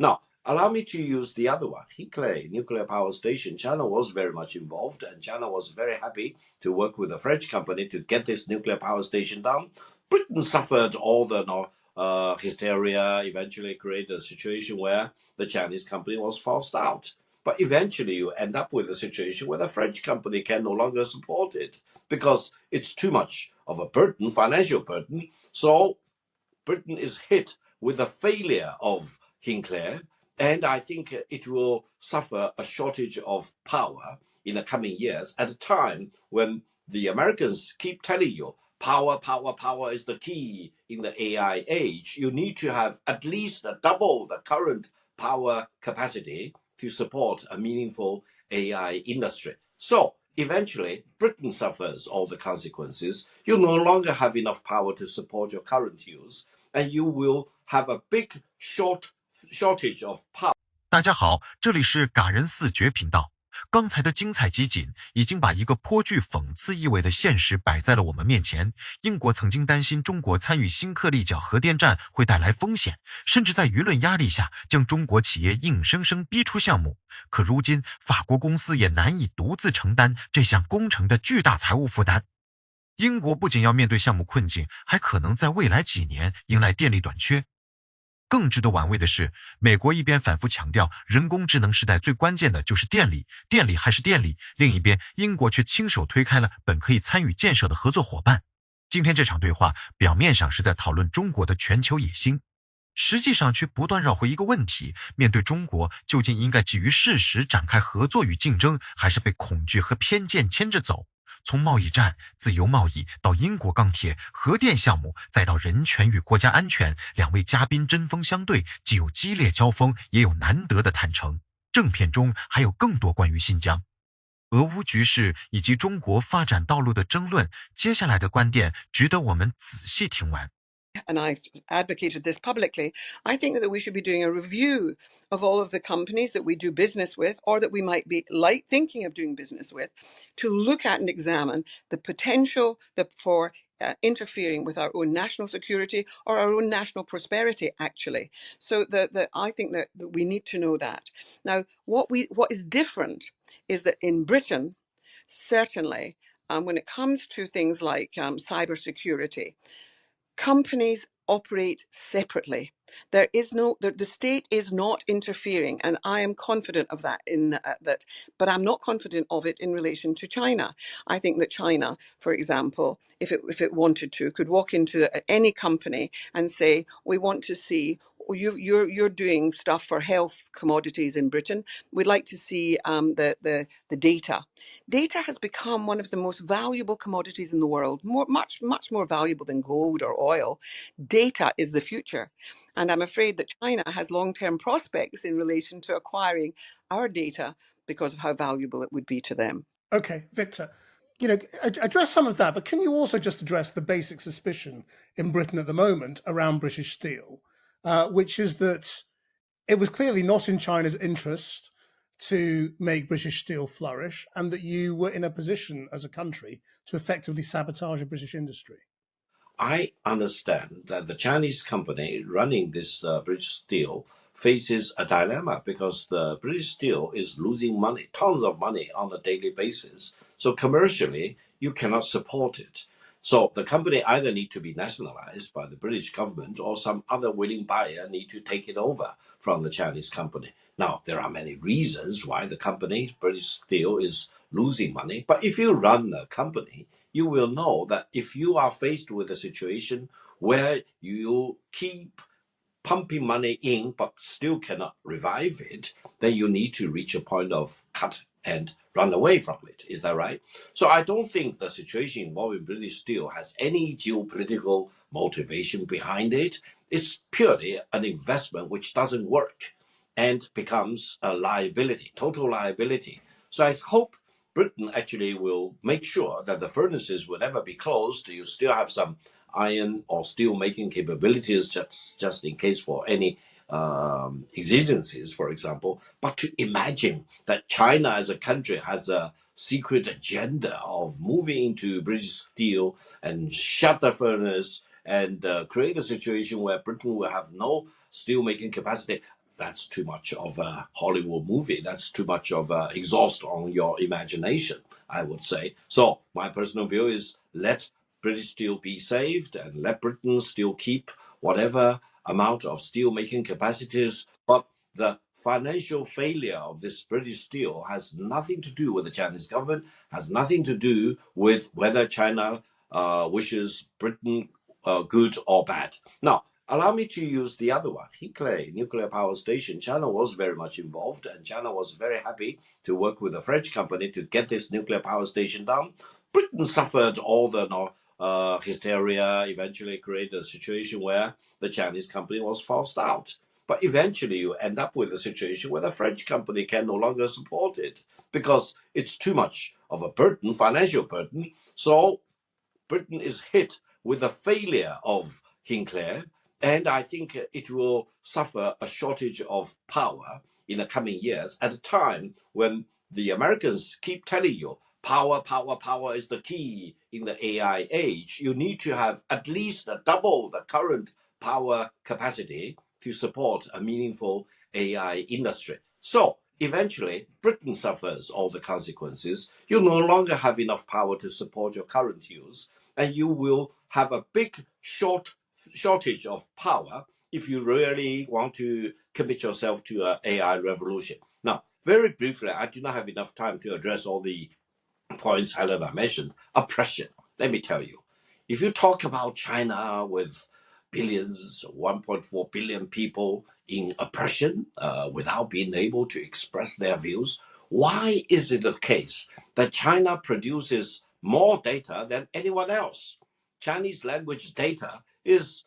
Now, allow me to use the other one, Hinkley nuclear power station. China was very much involved, and China was very happy to work with a French company to get this nuclear power station down. Britain suffered all the hysteria, eventually created a situation where the Chinese company was forced out. But eventually you end up with a situation where the French company can no longer support it because it's too much of a burden, financial burden. So Britain is hit with the failure of Hinkley, and I think it will suffer a shortage of power in the coming years at a time when the Americans keep telling you power, power, power is the key in the AI age. You need to have at least double the current power capacity to support a meaningful AI industry. So eventually, Britain suffers all the consequences. You no longer have enough power to support your current use, and you will have a big shortage of power. 大家好，这里是嘎人四绝频道。刚才的精彩集锦已经把一个颇具讽刺意味的现实摆在了我们面前。英国曾经担心中国参与欣克利角核电站会带来风险，甚至在舆论压力下将中国企业硬生生逼出项目。可如今法国公司也难以独自承担这项工程的巨大财务负担。英国不仅要面对项目困境，还可能在未来几年迎来电力短缺。更值得玩味的是，美国一边反复强调人工智能时代最关键的就是电力，电力还是电力，另一边英国却亲手推开了本可以参与建设的合作伙伴。今天这场对话表面上是在讨论中国的全球野心，实际上却不断绕回一个问题：面对中国，究竟应该基于事实展开合作与竞争，还是被恐惧和偏见牵着走？从贸易战、自由贸易到英国钢铁、核电项目，再到人权与国家安全，两位嘉宾针锋相对，既有激烈交锋，也有难得的坦诚。正片中还有更多关于新疆、俄乌局势以及中国发展道路的争论，接下来的观点值得我们仔细听完。And I've advocated this publicly, I think that we should be doing a review of all of the companies that we do business with or that we might be thinking of doing business with, to look at and examine the potential for interfering with our own national security or our own national prosperity, actually. So I think that we need to know that. Now, what is different is that in Britain, certainly, when it comes to things like cybersecurity, companies operate separately. The state is not interfering, and I am confident of that but I'm not confident of it in relation to China. I think that China, for example, if it wanted to, could walk into any company and say, we want to see you're doing stuff for health commodities in Britain. We'd like to see the data. Data has become one of the most valuable commodities in the world, much more valuable than gold or oil. Data is the future. And I'm afraid that China has long-term prospects in relation to acquiring our data because of how valuable it would be to them. Okay, Victor, address some of that, but can you also just address the basic suspicion in Britain at the moment around British Steel, which is that it was clearly not in China's interest to make British Steel flourish, and that you were in a position as a country to effectively sabotage a British industry? I understand that the Chinese company running this British Steel faces a dilemma because the British Steel is losing money, tons of money on a daily basis. So commercially, you cannot support it. So the company either need to be nationalized by the British government or some other willing buyer need to take it over from the Chinese company. Now, there are many reasons why the company, British Steel, is losing money. But if you run a company, you will know that if you are faced with a situation where you keep pumping money in but still cannot revive it, then you need to reach a point of cut and run away from it. Is that right? So I don't think the situation involving British Steel has any geopolitical motivation behind it. It's purely an investment which doesn't work and becomes a liability, total liability. So I hope Britain actually will make sure that the furnaces will never be closed. You still have some iron or steel making capabilities just in case for any exigencies, for example. But to imagine that China as a country has a secret agenda of moving into British Steel and shut the furnace and create a situation where Britain will have no steel making capacity, that's too much of a Hollywood movie. That's too much of a exhaust on your imagination, I would say. So my personal view is let British steel be saved and let Britain still keep whatever amount of steel making capacities. But the financial failure of this British steel has nothing to do with the Chinese government, has nothing to do with whether China wishes Britain good or bad. Now, allow me to use the other one, Hinkley nuclear power station. China was very much involved, and China was very happy to work with a French company to get this nuclear power station down. Britain suffered all the hysteria, eventually created a situation where the Chinese company was forced out. But eventually you end up with a situation where the French company can no longer support it because it's too much of a burden, financial burden. So Britain is hit with the failure of Hinkley, and I think it will suffer a shortage of power in the coming years at a time when the Americans keep telling you power, power, power is the key in the AI age. You need to have at least double the current power capacity to support a meaningful AI industry. So eventually, Britain suffers all the consequences. You no longer have enough power to support your current use, and you will have a big shortage of power if you really want to commit yourself to an AI revolution. Now, very briefly, I do not have enough time to address all the points Helena mentioned. Oppression. Let me tell you, if you talk about China with billions, 1.4 billion people in oppression without being able to express their views, why is it the case that China produces more data than anyone else? Chinese language data is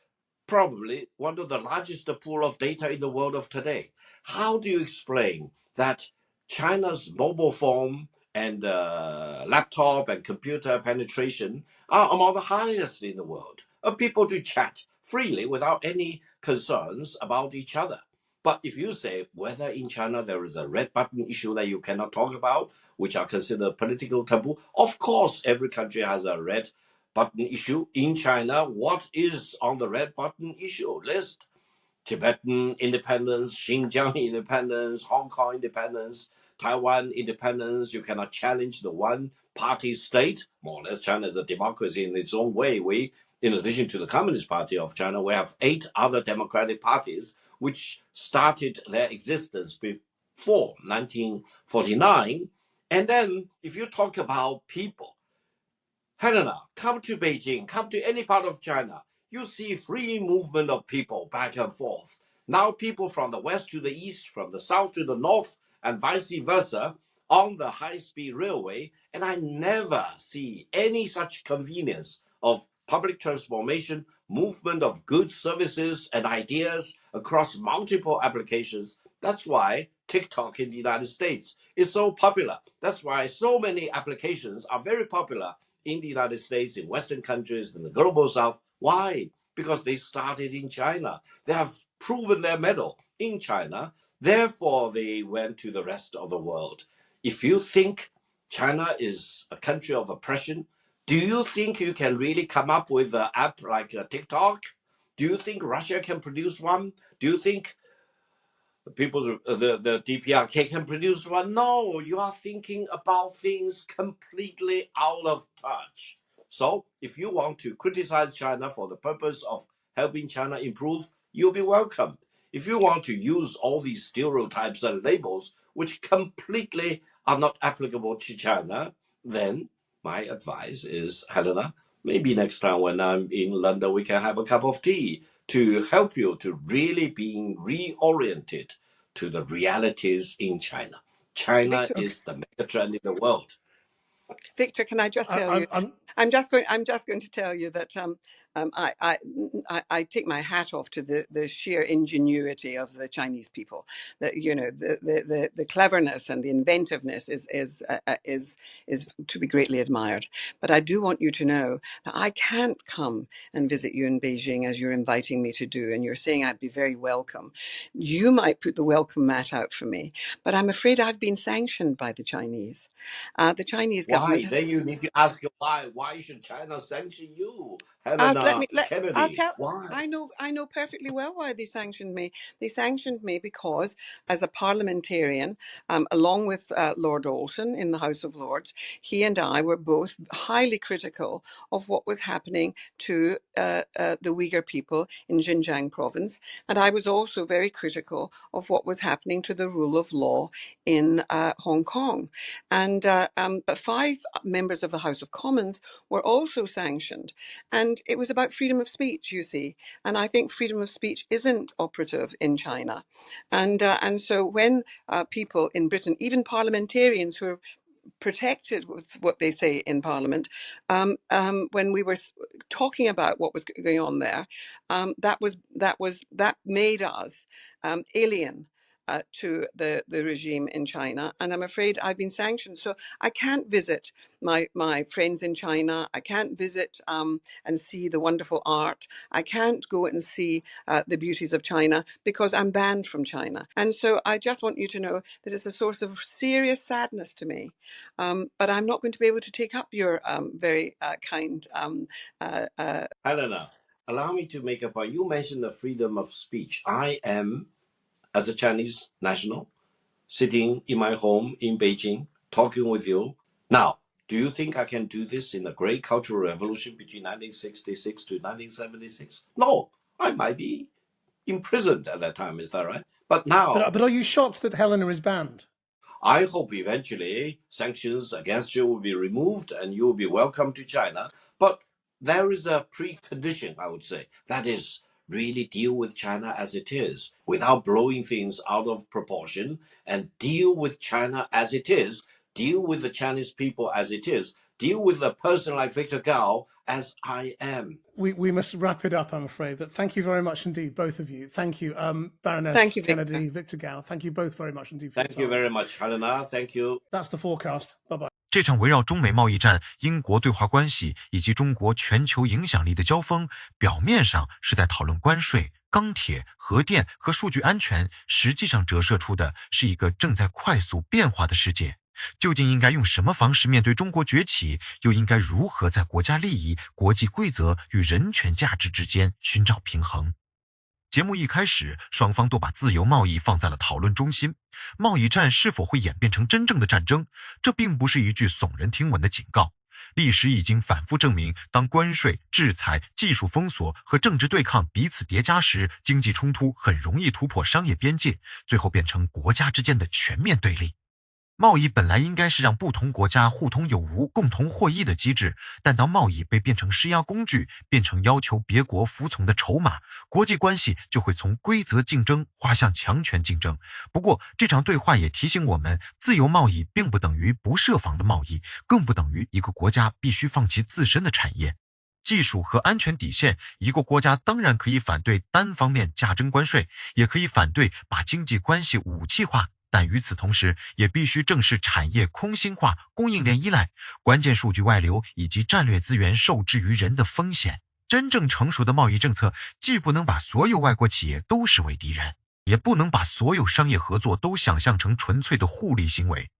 probably one of the largest pool of data in the world of today. How do you explain that China's mobile phone and laptop and computer penetration are among the highest in the world, of people to chat freely without any concerns about each other? But if you say whether in China there is a red button issue that you cannot talk about, which are considered political taboo, of course every country has a red button issue. In China, what is on the red button issue list? Tibetan independence, Xinjiang independence, Hong Kong independence, Taiwan independence. You cannot challenge the one-party state. More or less, China is a democracy in its own way. We, in addition to the Communist Party of China, we have 8 other democratic parties which started their existence before 1949. And then, if you talk about people, Helena, come to Beijing, come to any part of China. You see free movement of people back and forth. Now people from the west to the east, from the south to the north, and vice versa on the high-speed railway. And I never see any such convenience of public transformation, movement of goods, services, and ideas across multiple applications. That's why TikTok in the United States is so popular. That's why so many applications are very popular in the United States, in Western countries, in the global South. Why? Because they started in China. They have proven their mettle in China. Therefore, they went to the rest of the world. If you think China is a country of oppression, do you think you can really come up with an app like TikTok? Do you think Russia can produce one? Do you think the DPRK can produce one? No, you are thinking about things completely out of touch. So if you want to criticize China for the purpose of helping China improve, you'll be welcome. If you want to use all these stereotypes and labels which completely are not applicable to China, then my advice is, Helena, maybe next time when I'm in London, we can have a cup of tea to help you to really being reoriented to the realities in China. China Victor, is the megatrend in the world. Victor, can I just tell you? I'm just going to tell you that I take my hat off to the sheer ingenuity of the Chinese people. That the cleverness and the inventiveness is to be greatly admired. But I do want you to know that I can't come and visit you in Beijing as you're inviting me to do, and you're saying I'd be very welcome. You might put the welcome mat out for me, but I'm afraid I've been sanctioned by the Chinese. The Chinese government. Why? Then you need to ask why. Why should China sanction you? Helena, I'll Kennedy, tell. why? I know perfectly well why they sanctioned me. They sanctioned me because, as a parliamentarian, along with Lord Alton in the House of Lords, he and I were both highly critical of what was happening to the Uyghur people in Xinjiang province, and I was also very critical of what was happening to the rule of law in Hong Kong. And but 5 members of the House of Commons were also sanctioned. And it was about freedom of speech, you see. And I think freedom of speech isn't operative in China. And so when people in Britain, even parliamentarians who are protected with what they say in Parliament, when we were talking about what was going on there, that made us alien to the regime in China, and I'm afraid I've been sanctioned. So I can't visit my friends in China. I can't visit and see the wonderful art. I can't go and see the beauties of China because I'm banned from China. And so I just want you to know that it's a source of serious sadness to me. But I'm not going to be able to take up your very kind. Helena, allow me to make a point. You mentioned the freedom of speech. I am, as a Chinese national, sitting in my home in Beijing, talking with you. Now, do you think I can do this in the great cultural revolution between 1966 to 1976? No, I might be imprisoned at that time. Is that right? But now, But are you shocked that Helena is banned? I hope eventually sanctions against you will be removed and you will be welcome to China. But there is a precondition, I would say, that is really deal with China as it is without blowing things out of proportion, and deal with China as it is, deal with the Chinese people as it is, deal with a person like Victor Gao as I am. We must wrap it up, I'm afraid. But thank you very much indeed, both of you. Thank you, Baroness Thank you, Victor. Kennedy, Victor Gao. Thank you both very much indeed for your Thank you time. very much, Helena. Thank you. That's the forecast. Bye-bye. 这场围绕中美贸易战、英国对华关系以及中国全球影响力的交锋，表面上是在讨论关税、钢铁、核电和数据安全，实际上折射出的是一个正在快速变化的世界。究竟应该用什么方式面对中国崛起，又应该如何在国家利益、国际规则与人权价值之间寻找平衡？节目一开始，双方都把自由贸易放在了讨论中心。贸易战是否会演变成真正的战争？这并不是一句耸人听闻的警告。历史已经反复证明，当关税、制裁、技术封锁和政治对抗彼此叠加时，经济冲突很容易突破商业边界，最后变成国家之间的全面对立。贸易本来应该是让不同国家互通有无、共同获益的机制，但当贸易被变成施压工具，变成要求别国服从的筹码，国际关系就会从规则竞争滑向强权竞争。不过，这场对话也提醒我们，自由贸易并不等于不设防的贸易，更不等于一个国家必须放弃自身的产业。技术和安全底线，一个国家当然可以反对单方面加征关税，也可以反对把经济关系武器化，但与此同时，也必须正视产业空心化、供应链依赖、关键数据外流以及战略资源受制于人的风险。真正成熟的贸易政策，既不能把所有外国企业都视为敌人，也不能把所有商业合作都想象成纯粹的互利行为。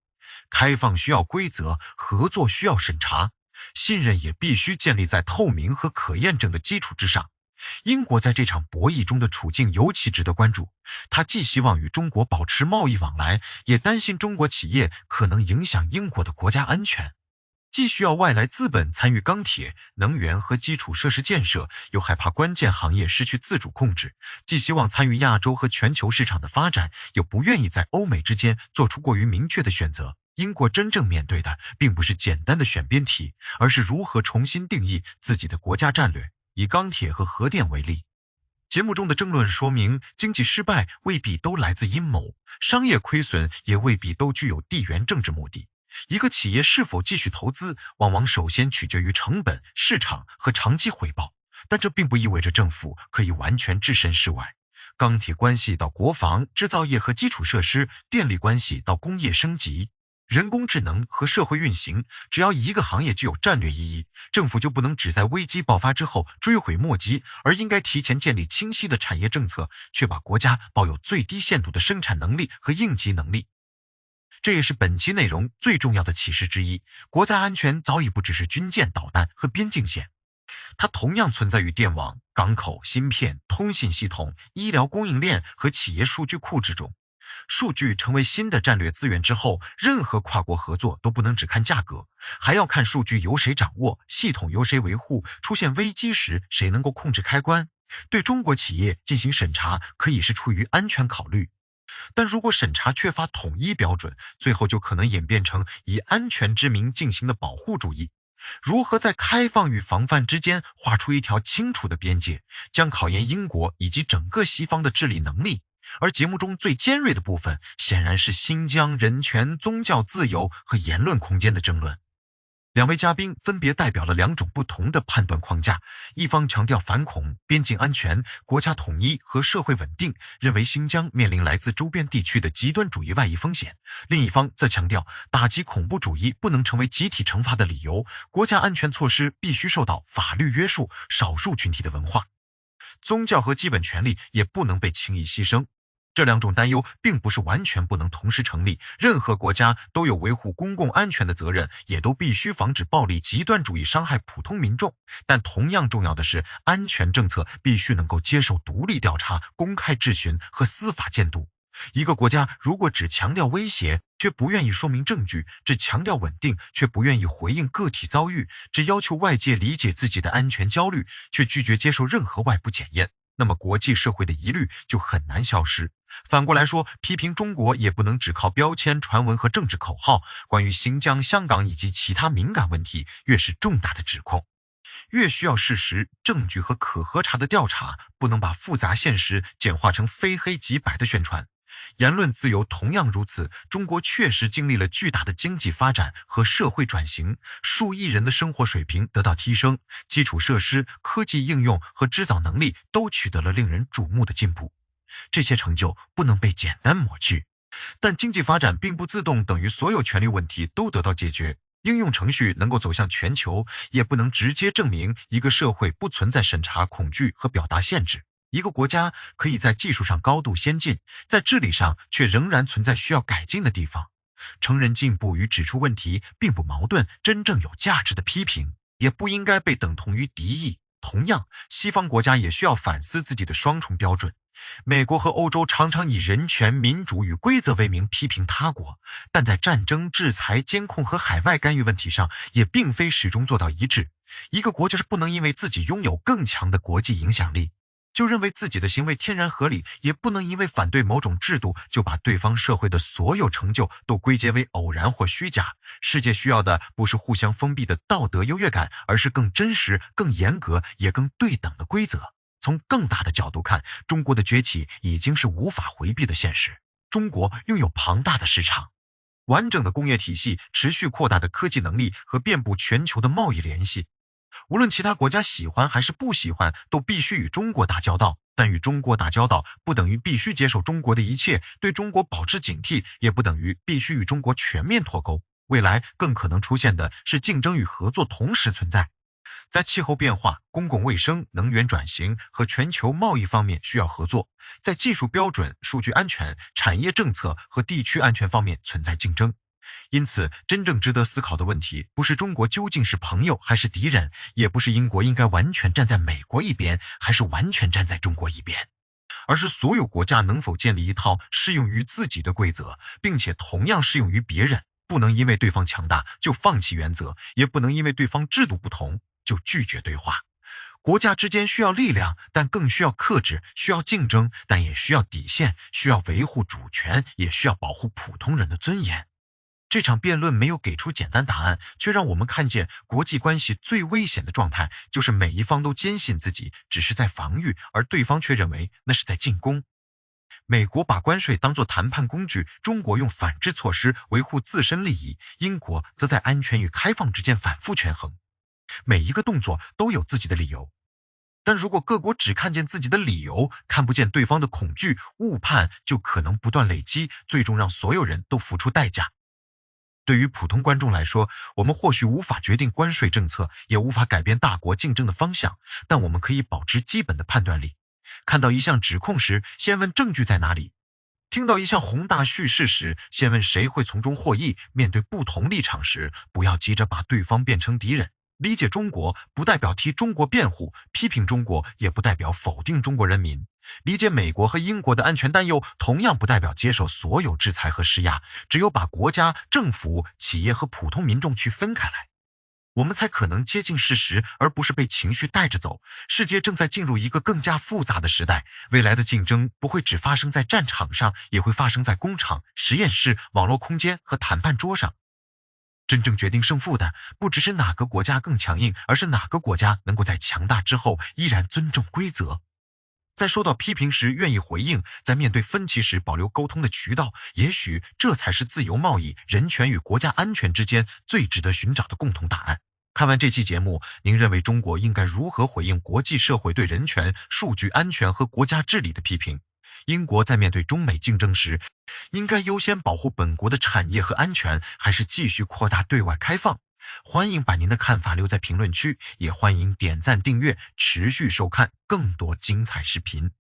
开放需要规则，合作需要审查，信任也必须建立在透明和可验证的基础之上。英国在这场博弈中的处境尤其值得关注，他既希望与中国保持贸易往来，也担心中国企业可能影响英国的国家安全。既需要外来资本参与钢铁、能源和基础设施建设，又害怕关键行业失去自主控制；既希望参与亚洲和全球市场的发展，又不愿意在欧美之间做出过于明确的选择。英国真正面对的并不是简单的选边题，而是如何重新定义自己的国家战略。以钢铁和核电为例，节目中的争论说明，经济失败未必都来自阴谋，商业亏损也未必都具有地缘政治目的。一个企业是否继续投资，往往首先取决于成本、市场和长期回报，但这并不意味着政府可以完全置身事外。钢铁关系到国防、制造业和基础设施，电力关系到工业升级。人工智能和社会运行，只要一个行业具有战略意义，政府就不能只在危机爆发之后追悔莫及，而应该提前建立清晰的产业政策，确保国家保有最低限度的生产能力和应急能力。这也是本期内容最重要的启示之一，国家安全早已不只是军舰、导弹和边境线，它同样存在于电网、港口、芯片、通信系统、医疗供应链和企业数据库之中。数据成为新的战略资源之后，任何跨国合作都不能只看价格，还要看数据由谁掌握，系统由谁维护，出现危机时谁能够控制开关。对中国企业进行审查可以是出于安全考虑，但如果审查缺乏统一标准，最后就可能演变成以安全之名进行的保护主义。如何在开放与防范之间画出一条清楚的边界，将考验英国以及整个西方的治理能力。而节目中最尖锐的部分，显然是新疆人权、宗教自由和言论空间的争论。两位嘉宾分别代表了两种不同的判断框架，一方强调反恐、边境安全、国家统一和社会稳定，认为新疆面临来自周边地区的极端主义外溢风险；另一方则强调打击恐怖主义不能成为集体惩罚的理由，国家安全措施必须受到法律约束，少数群体的文化、宗教和基本权利也不能被轻易牺牲。这两种担忧并不是完全不能同时成立，任何国家都有维护公共安全的责任，也都必须防止暴力极端主义伤害普通民众。但同样重要的是，安全政策必须能够接受独立调查、公开质询和司法监督。一个国家如果只强调威胁，却不愿意说明证据，只强调稳定，却不愿意回应个体遭遇，只要求外界理解自己的安全焦虑，却拒绝接受任何外部检验，那么国际社会的疑虑就很难消失。反过来说，批评中国也不能只靠标签、传闻和政治口号。关于新疆、香港以及其他敏感问题，越是重大的指控，越需要事实、证据和可核查的调查，不能把复杂现实简化成非黑即白的宣传。言论自由同样如此，中国确实经历了巨大的经济发展和社会转型，数亿人的生活水平得到提升，基础设施、科技应用和制造能力都取得了令人瞩目的进步。这些成就不能被简单抹去，但经济发展并不自动等于所有权利问题都得到解决。应用程序能够走向全球，也不能直接证明一个社会不存在审查恐惧和表达限制。一个国家可以在技术上高度先进，在治理上却仍然存在需要改进的地方。承认进步与指出问题并不矛盾，真正有价值的批评也不应该被等同于敌意。同样，西方国家也需要反思自己的双重标准。美国和欧洲常常以人权、民主与规则为名批评他国，但在战争、制裁、监控和海外干预问题上也并非始终做到一致。一个国家是不能因为自己拥有更强的国际影响力，就认为自己的行为天然合理，也不能因为反对某种制度，就把对方社会的所有成就都归结为偶然或虚假。世界需要的不是互相封闭的道德优越感，而是更真实、更严格也更对等的规则。从更大的角度看，中国的崛起已经是无法回避的现实。中国拥有庞大的市场、完整的工业体系、持续扩大的科技能力和遍布全球的贸易联系。无论其他国家喜欢还是不喜欢，都必须与中国打交道。但与中国打交道不等于必须接受中国的一切，对中国保持警惕也不等于必须与中国全面脱钩。未来更可能出现的是竞争与合作同时存在。在气候变化、公共卫生、能源转型和全球贸易方面需要合作，在技术标准、数据安全、产业政策和地区安全方面存在竞争。因此，真正值得思考的问题不是中国究竟是朋友还是敌人，也不是英国应该完全站在美国一边还是完全站在中国一边，而是所有国家能否建立一套适用于自己的规则，并且同样适用于别人。不能因为对方强大就放弃原则，也不能因为对方制度不同就拒绝对话。国家之间需要力量，但更需要克制；需要竞争，但也需要底线；需要维护主权，也需要保护普通人的尊严。这场辩论没有给出简单答案，却让我们看见国际关系最危险的状态，就是每一方都坚信自己只是在防御，而对方却认为那是在进攻。美国把关税当作谈判工具，中国用反制措施维护自身利益，英国则在安全与开放之间反复权衡。每一个动作都有自己的理由，但如果各国只看见自己的理由，看不见对方的恐惧、误判，就可能不断累积，最终让所有人都付出代价。对于普通观众来说，我们或许无法决定关税政策，也无法改变大国竞争的方向，但我们可以保持基本的判断力。看到一项指控时，先问证据在哪里；听到一项宏大叙事时，先问谁会从中获益。面对不同立场时，不要急着把对方变成敌人，理解中国不代表替中国辩护，批评中国也不代表否定中国人民。理解美国和英国的安全担忧，同样不代表接受所有制裁和施压。只有把国家、政府、企业和普通民众区分开来，我们才可能接近事实，而不是被情绪带着走。世界正在进入一个更加复杂的时代，未来的竞争不会只发生在战场上，也会发生在工厂、实验室、网络空间和谈判桌上。真正决定胜负的，不只是哪个国家更强硬，而是哪个国家能够在强大之后依然尊重规则。在受到批评时愿意回应，在面对分歧时保留沟通的渠道，也许这才是自由贸易、人权与国家安全之间最值得寻找的共同答案。看完这期节目，您认为中国应该如何回应国际社会对人权、数据安全和国家治理的批评？英国在面对中美竞争时，应该优先保护本国的产业和安全，还是继续扩大对外开放？欢迎把您的看法留在评论区，也欢迎点赞订阅，持续收看更多精彩视频。